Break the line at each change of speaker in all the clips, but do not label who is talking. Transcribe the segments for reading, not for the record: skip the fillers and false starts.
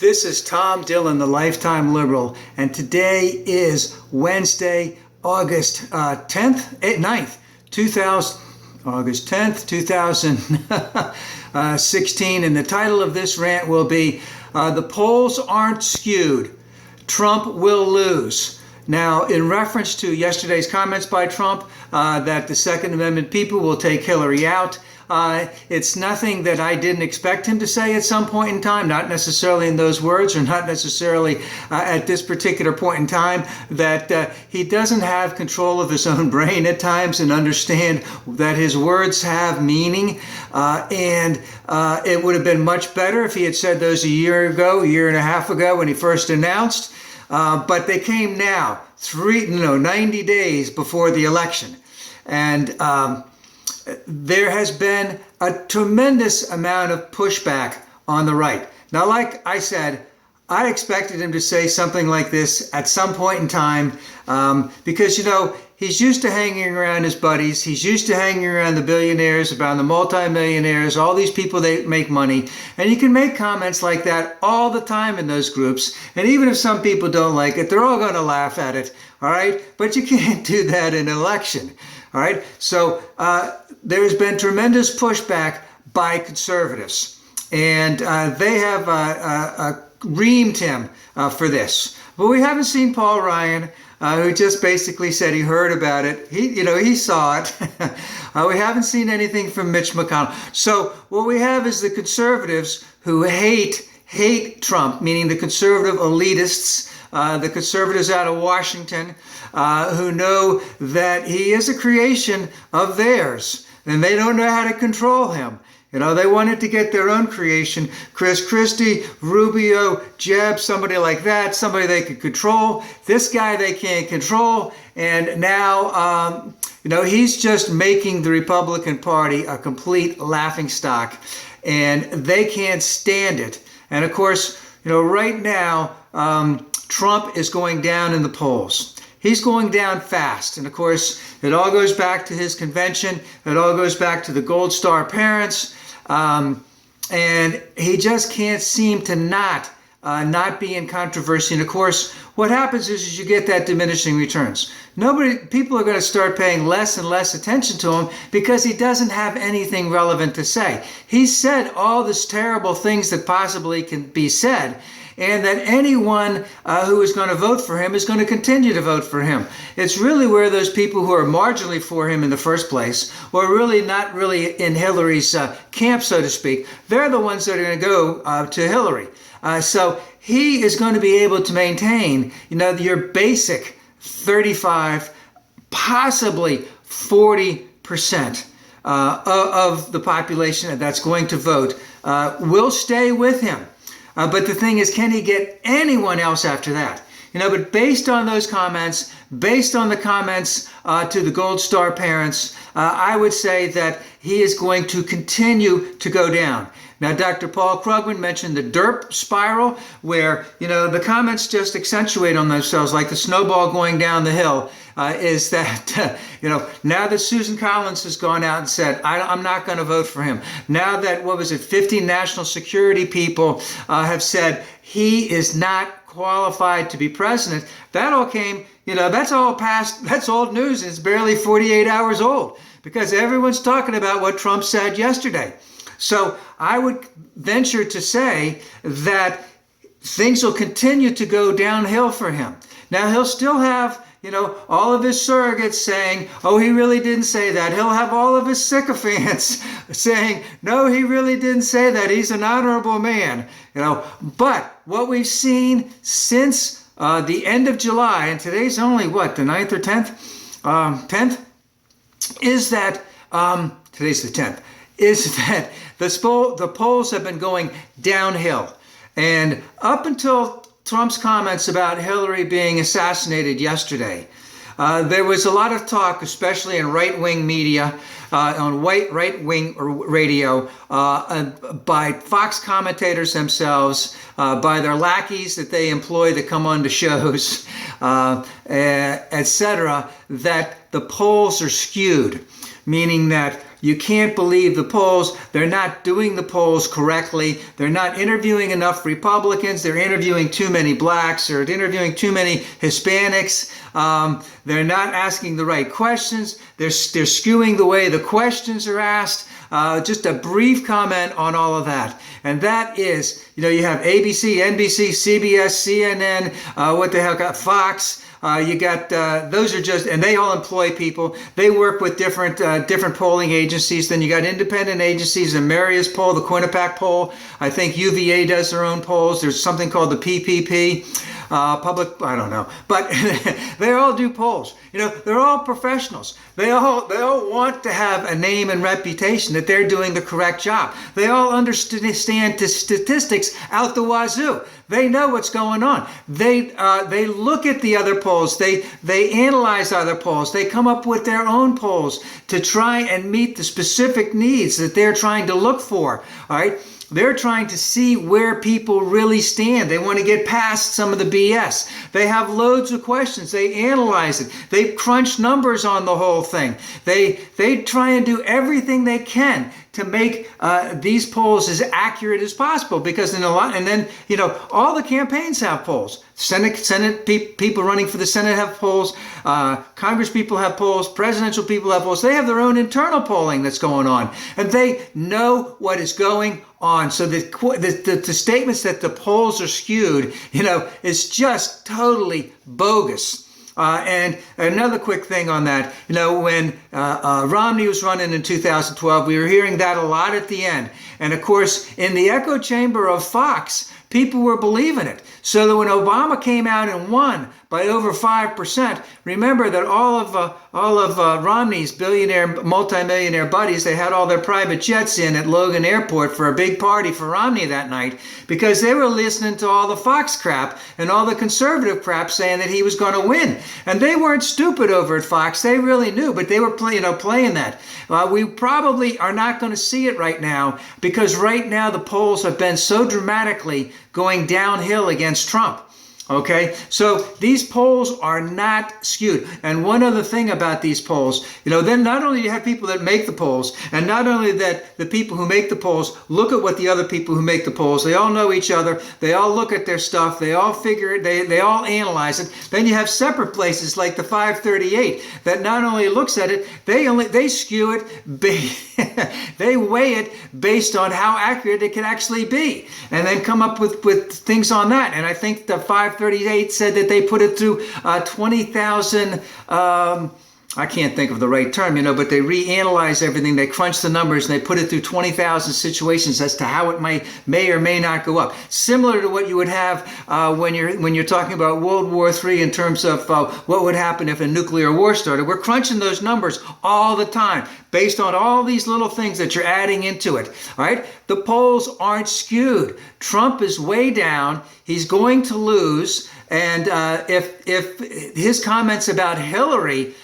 This is Tom Dillon, the Lifetime Liberal, and today is Wednesday, August 9th, 2016, and the title of this rant will be, The Polls Aren't Skewed. Trump Will Lose. Now, in reference to yesterday's comments by Trump that the Second Amendment people will take Hillary out, it's nothing that I didn't expect him to say at some point in time, not necessarily in those words or not necessarily at this particular point in time, that he doesn't have control of his own brain at times and understand that his words have meaning. And it would have been much better if he had said those a year and a half ago when he first announced. But they came now, 90 days before the election. And there has been a tremendous amount of pushback on the right. Now, like I said, I expected him to say something like this at some point in time because, he's used to hanging around his buddies. He's used to hanging around the billionaires, around the multimillionaires, all these people that make money. And you can make comments like that all the time in those groups. And even if some people don't like it, they're all going to laugh at it. All right. But you can't do that in an election. All right. So there has been tremendous pushback by conservatives. And they have reamed him for this. But we haven't seen Paul Ryan, who just basically said he heard about it. He saw it. We haven't seen anything from Mitch McConnell. So what we have is the conservatives who hate Trump, meaning the conservative elitists, the conservatives out of Washington, who know that he is a creation of theirs, and they don't know how to control him. They wanted to get their own creation, Chris Christie, Rubio, Jeb, somebody like that, somebody they could control. This guy they can't control. And now, he's just making the Republican Party a complete laughingstock, and they can't stand it. And of course, right now, Trump is going down in the polls. He's going down fast. And of course, it all goes back to his convention. It all goes back to the Gold Star parents. And he just can't seem to not be in controversy. And of course, what happens is you get that diminishing returns. People are going to start paying less and less attention to him because he doesn't have anything relevant to say. He said all these terrible things that possibly can be said, and that anyone who is going to vote for him is going to continue to vote for him. It's really where those people who are marginally for him in the first place, or really not really in Hillary's camp, so to speak, they're the ones that are going to go to Hillary. So he is going to be able to maintain, your basic 35, possibly 40% of the population that's going to vote will stay with him. But the thing is, can he get anyone else after that? But based on those comments, based on the comments to the Gold Star parents, I would say that he is going to continue to go down. Now, Dr. Paul Krugman mentioned the derp spiral, where, the comments just accentuate on themselves like the snowball going down the hill. Is that, now that Susan Collins has gone out and said, I'm not going to vote for him. Now that, 50 national security people have said he is not qualified to be president, that all came, that's all past, that's old news. It's barely 48 hours old because everyone's talking about what Trump said yesterday. So I would venture to say that things will continue to go downhill for him. Now, he'll still have, all of his surrogates saying, oh, he really didn't say that. He'll have all of his sycophants saying, no, he really didn't say that. He's an honorable man. But what we've seen since the end of July, and today's only, the 9th or 10th? 10th? Is that, today's the 10th, is that the polls have been going downhill. And up until Trump's comments about Hillary being assassinated yesterday, there was a lot of talk, especially in right-wing media, on right-wing radio, by Fox commentators themselves, by their lackeys that they employ to come on to shows, etc., that the polls are skewed, meaning that You can't believe the polls. They're not doing the polls correctly. They're not interviewing enough Republicans. They're interviewing too many blacks. They're interviewing too many Hispanics. They're not asking the right questions. They're skewing the way the questions are asked. Just a brief comment on all of that. And that is, you have ABC, NBC, CBS, CNN, what the hell got Fox. You got those are just, and they all employ people. They work with different polling agencies. Then you got independent agencies, the Marius poll, the Quinnipiac poll. I think UVA does their own polls. There's something called the PPP. I don't know, but they all do polls. They're all professionals. They all want to have a name and reputation that they're doing the correct job. They all understand the statistics out the wazoo. They know what's going on. They look at the other polls. They analyze other polls. They come up with their own polls to try and meet the specific needs that they're trying to look for. All right. They're trying to see where people really stand. They want to get past some of the BS. They have loads of questions. They analyze it. They crunch numbers on the whole thing. They try and do everything they can to make these polls as accurate as possible, because all the campaigns have polls. Senate people running for the Senate have polls. Congress people have polls. Presidential people have polls. They have their own internal polling that's going on, and they know what is going on. So the statements that the polls are skewed, is just totally bogus. And another quick thing on that, when Romney was running in 2012, we were hearing that a lot at the end. And of course, in the echo chamber of Fox, people were believing it. So that when Obama came out and won by over 5%, remember that all of Romney's billionaire, multimillionaire buddies, they had all their private jets in at Logan Airport for a big party for Romney that night, because they were listening to all the Fox crap and all the conservative crap saying that he was going to win. And they weren't stupid over at Fox. They really knew, but they were playing that. We probably are not going to see it right now, because right now the polls have been so dramatically going downhill against Trump. Okay, so these polls are not skewed. And one other thing about these polls, then not only do you have people that make the polls, and not only that the people who make the polls look at what the other people who make the polls, they all know each other, they all look at their stuff, they all figure it, they all analyze it. Then you have separate places like the 538 that not only looks at it, they skew it, they weigh it based on how accurate it can actually be, and then come up with things on that. And I think the 538 said that they put it through 20,000, I can't think of the right term, but they reanalyze everything. They crunch the numbers and they put it through 20,000 situations as to how it may or may not go up. Similar to what you would have when you're talking about World War III in terms of what would happen if a nuclear war started. We're crunching those numbers all the time based on all these little things that you're adding into it. All right, the polls aren't skewed. Trump is way down. He's going to lose. And if his comments about Hillary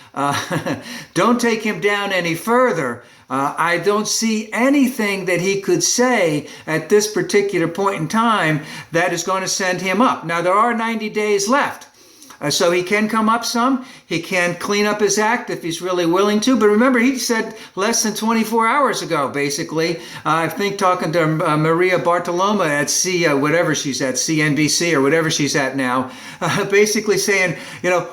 don't take him down any further, I don't see anything that he could say at this particular point in time that is going to send him up. Now, there are 90 days left. So he can come up some. He can clean up his act if he's really willing to. But remember, he said less than 24 hours ago, basically, I think talking to Maria Bartoloma at whatever she's at, CNBC or whatever she's at now, basically saying,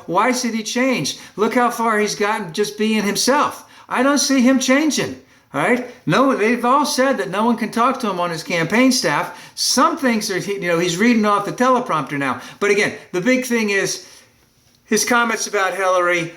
why should he change? Look how far he's gotten just being himself. I don't see him changing. All right. No, they've all said that no one can talk to him on his campaign staff. Some things are, he's reading off the teleprompter now. But again, the big thing is his comments about Hillary.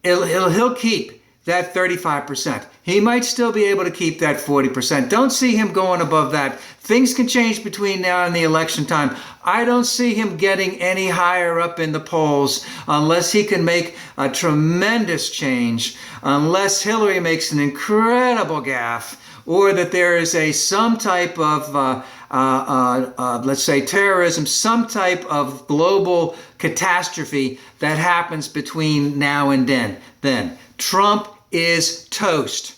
He'll keep that 35%. He might still be able to keep that 40%. Don't see him going above that. Things can change between now and the election time. I don't see him getting any higher up in the polls unless he can make a tremendous change, unless Hillary makes an incredible gaffe, or that there is some type of, let's say, terrorism, some type of global catastrophe that happens between now and then. Trump is toast.